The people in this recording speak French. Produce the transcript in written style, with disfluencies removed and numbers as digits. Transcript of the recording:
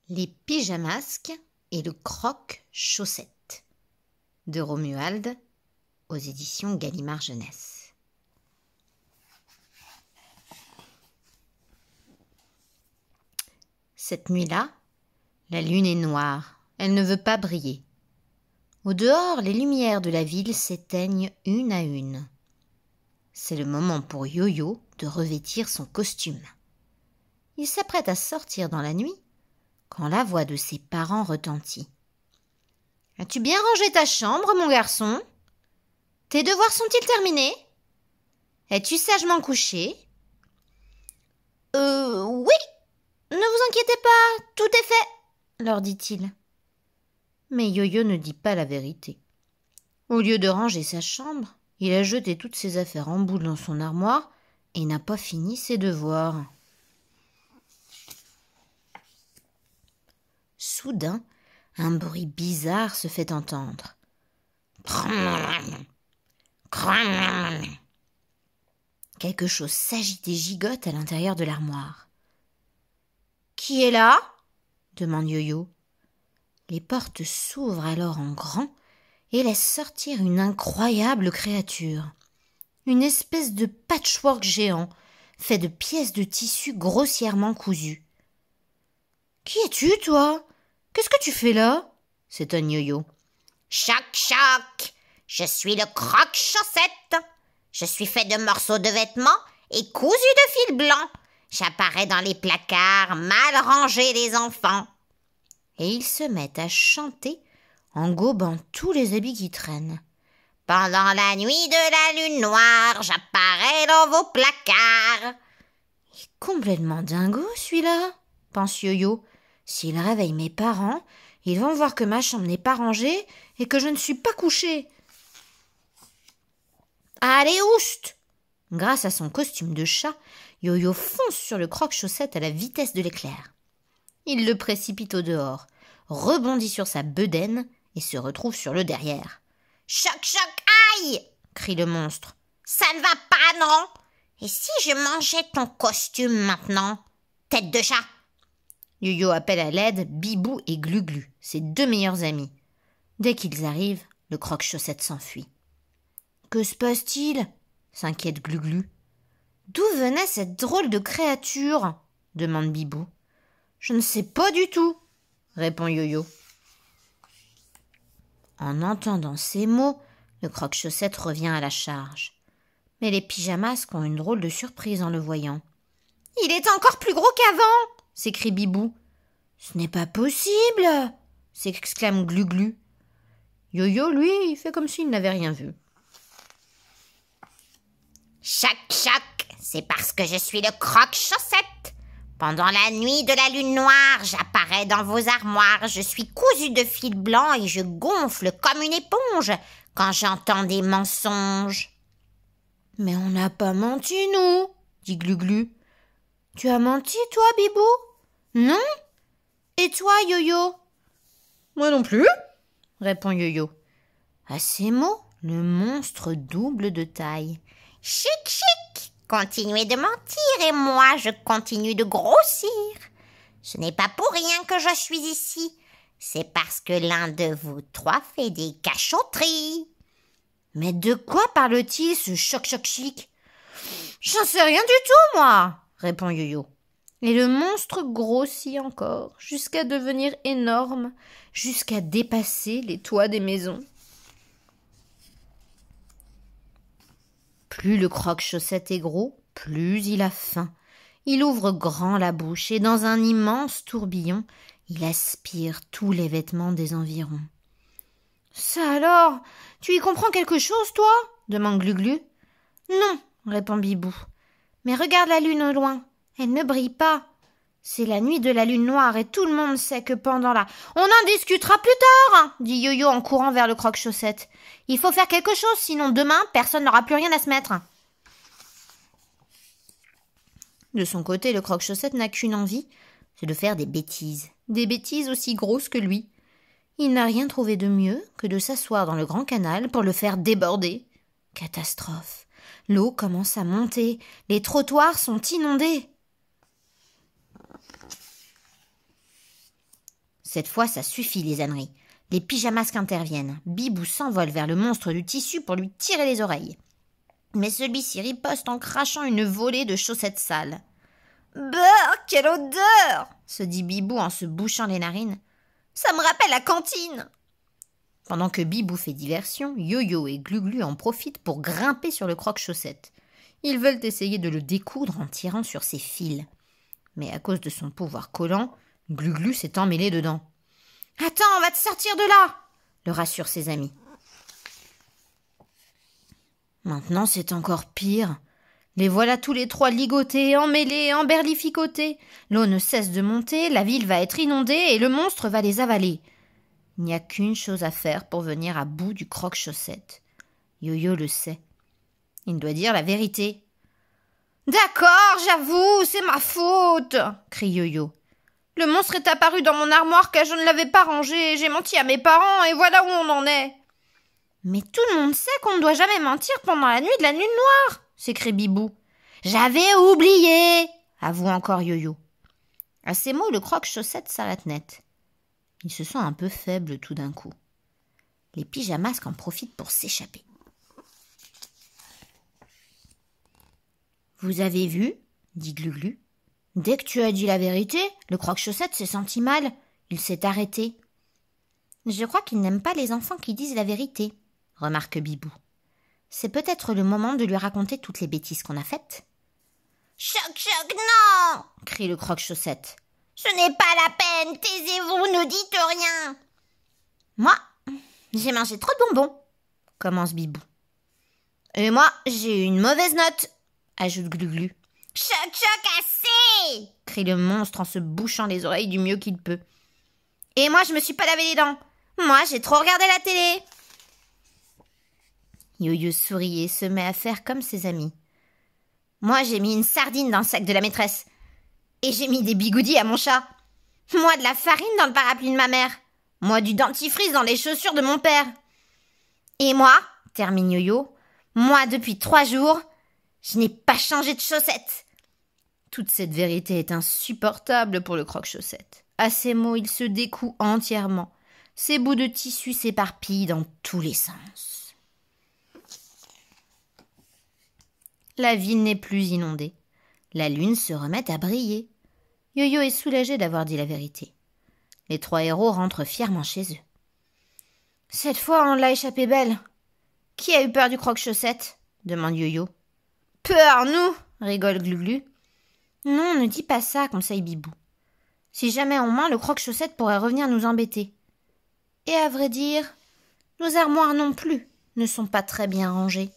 Les pyjamasques et le croque-chaussette de Romuald aux éditions Gallimard Jeunesse. Cette nuit-là, la lune est noire, elle ne veut pas briller. Au dehors, les lumières de la ville s'éteignent une à une. C'est le moment pour Yo-Yo de revêtir son costume. Il s'apprête à sortir dans la nuit quand la voix de ses parents retentit. « As-tu bien rangé ta chambre, mon garçon ? Tes devoirs sont-ils terminés ? Es-tu sagement couché ? » Oui, ne vous inquiétez pas, tout est fait, leur dit-il. Mais Yo-Yo ne dit pas la vérité. Au lieu de ranger sa chambre, il a jeté toutes ses affaires en boule dans son armoire et n'a pas fini ses devoirs. Soudain, un bruit bizarre se fait entendre. Quelque chose s'agite et gigote à l'intérieur de l'armoire. « Qui est là ?» demande Yo-Yo. Les portes s'ouvrent alors en grand et laissent sortir une incroyable créature. Une espèce de patchwork géant, fait de pièces de tissu grossièrement cousues. « Qui es-tu, toi ? Qu'est-ce que tu fais là ?» s'étonne Yo-Yo. « Choc, choc ! Je suis le croque-chaussette. Je suis fait de morceaux de vêtements et cousu de fil blanc. J'apparais dans les placards, mal rangés les enfants. » Et ils se mettent à chanter en gobant tous les habits qui traînent. « Pendant la nuit de la lune noire, j'apparais dans vos placards. » Il est complètement dingo, celui-là, pense Yo-Yo. S'il réveille mes parents, ils vont voir que ma chambre n'est pas rangée et que je ne suis pas couchée. Allez, oust ! Grâce à son costume de chat, Yo-Yo fonce sur le croque-chaussette à la vitesse de l'éclair. Il le précipite au dehors, rebondit sur sa bedaine et se retrouve sur le derrière. « Choc, choc, aïe !» crie le monstre. « Ça ne va pas, non ? Et si je mangeais ton costume maintenant, tête de chat ?» Yo-Yo appelle à l'aide Bibou et Glu-Glu, ses deux meilleurs amis. Dès qu'ils arrivent, le croque-chaussette s'enfuit. « Que se passe-t-il ?» s'inquiète Glu-Glu. « D'où venait cette drôle de créature ?» demande Bibou. « Je ne sais pas du tout » répond Yo-Yo. En entendant ces mots, le croque-chaussette revient à la charge. Mais les pyjamasques ont une drôle de surprise en le voyant. « Il est encore plus gros qu'avant !» s'écrie Bibou. « Ce n'est pas possible !» s'exclame Glu-Glu. Yo-Yo, lui, il fait comme s'il n'avait rien vu. « Choc, choc, c'est parce que je suis le croque-chaussette. Pendant la nuit de la lune noire, j'apparais dans vos armoires. Je suis cousu de fil blanc et je gonfle comme une éponge quand j'entends des mensonges. » « Mais on n'a pas menti, nous, » dit Glu-Glu. « Tu as menti, toi, Bibou ? Non ? Et toi, Yo-Yo ? » ?»« Moi non plus, » répond Yo-Yo. À ces mots, le monstre double de taille. « Chic, chic ! Continuez de mentir et moi, je continue de grossir. Ce n'est pas pour rien que je suis ici. C'est parce que l'un de vous trois fait des cachotteries. » « Mais de quoi parle-t-il, ce choc-choc-chic ? » ?»« J'en sais rien du tout, moi !» répond Yo-Yo. Et le monstre grossit encore, jusqu'à devenir énorme, jusqu'à dépasser les toits des maisons. Plus le croque-chaussette est gros, plus il a faim. Il ouvre grand la bouche et dans un immense tourbillon, il aspire tous les vêtements des environs. « Ça alors, tu y comprends quelque chose, toi ?» demande Glu-Glu. « Non, » répond Bibou. « Mais regarde la lune au loin, elle ne brille pas. C'est la nuit de la lune noire et tout le monde sait que pendant la... »« On en discutera plus tard !» dit Yo-Yo en courant vers le croque-chaussette. « Il faut faire quelque chose, sinon demain, personne n'aura plus rien à se mettre. » De son côté, le croque-chaussette n'a qu'une envie, c'est de faire des bêtises aussi grosses que lui. Il n'a rien trouvé de mieux que de s'asseoir dans le grand canal pour le faire déborder. Catastrophe. L'eau commence à monter. Les trottoirs sont inondés. Cette fois, ça suffit les âneries. Les pyjamasques interviennent. Bibou s'envole vers le monstre du tissu pour lui tirer les oreilles. Mais celui-ci riposte en crachant une volée de chaussettes sales. « Beurre, quelle odeur !» se dit Bibou en se bouchant les narines. « Ça me rappelle la cantine !» Pendant que Bibou fait diversion, Yo-Yo et Glu-Glu en profitent pour grimper sur le croque-chaussette. Ils veulent essayer de le découdre en tirant sur ses fils. Mais à cause de son pouvoir collant, Glu-Glu s'est emmêlé dedans. « Attends, on va te sortir de là !» le rassurent ses amis. Maintenant, c'est encore pire. Les voilà tous les trois ligotés, emmêlés, emberlificotés. L'eau ne cesse de monter, la ville va être inondée et le monstre va les avaler. Il n'y a qu'une chose à faire pour venir à bout du croque-chaussette. Yo-Yo le sait. Il doit dire la vérité. « D'accord, j'avoue, c'est ma faute !» crie Yo-Yo. « Le monstre est apparu dans mon armoire car je ne l'avais pas rangé. J'ai menti à mes parents et voilà où on en est. » « Mais tout le monde sait qu'on ne doit jamais mentir pendant la nuit de la lune noire !» s'écrie Bibou. « J'avais oublié !» avoue encore Yo-Yo. À ces mots, le croque-chaussette s'arrête net. Il se sent un peu faible tout d'un coup. Les pyjamasques en profitent pour s'échapper. « Vous avez vu ?» dit Glu-Glu. « Dès que tu as dit la vérité, le croque-chaussette s'est senti mal. Il s'est arrêté. »« Je crois qu'il n'aime pas les enfants qui disent la vérité, » remarque Bibou. « C'est peut-être le moment de lui raconter toutes les bêtises qu'on a faites. »« Choc, choc, non !» crie le croque-chaussette. « Ce n'est pas la peine, taisez-vous, ne dites rien !»« Moi, j'ai mangé trop de bonbons, » commence Bibou. « Et moi, j'ai eu une mauvaise note, » ajoute Glu-Glu. « Choc, choc, assez !» crie le monstre en se bouchant les oreilles du mieux qu'il peut. « Et moi, je me suis pas lavé les dents. Moi, j'ai trop regardé la télé. » Yo-Yo sourit et se met à faire comme ses amis. « Moi, j'ai mis une sardine dans le sac de la maîtresse. Et j'ai mis des bigoudis à mon chat. Moi, de la farine dans le parapluie de ma mère. Moi, du dentifrice dans les chaussures de mon père. Et moi, termine Yo-Yo, moi, depuis 3 jours, je n'ai pas changé de chaussettes. » Toute cette vérité est insupportable pour le croque-chaussette. À ces mots, il se découd entièrement. Ses bouts de tissu s'éparpillent dans tous les sens. La ville n'est plus inondée. La lune se remet à briller. Yo-Yo est soulagé d'avoir dit la vérité. Les 3 héros rentrent fièrement chez eux. « Cette fois, on l'a échappé belle. Qui a eu peur du croque-chaussette ?» demande Yo-Yo. « Peur, nous !» rigole Glu-Glu. « Non, ne dis pas ça, conseille Bibou. Si jamais on ment, le croque-chaussette pourrait revenir nous embêter. Et à vrai dire, nos armoires non plus ne sont pas très bien rangées. »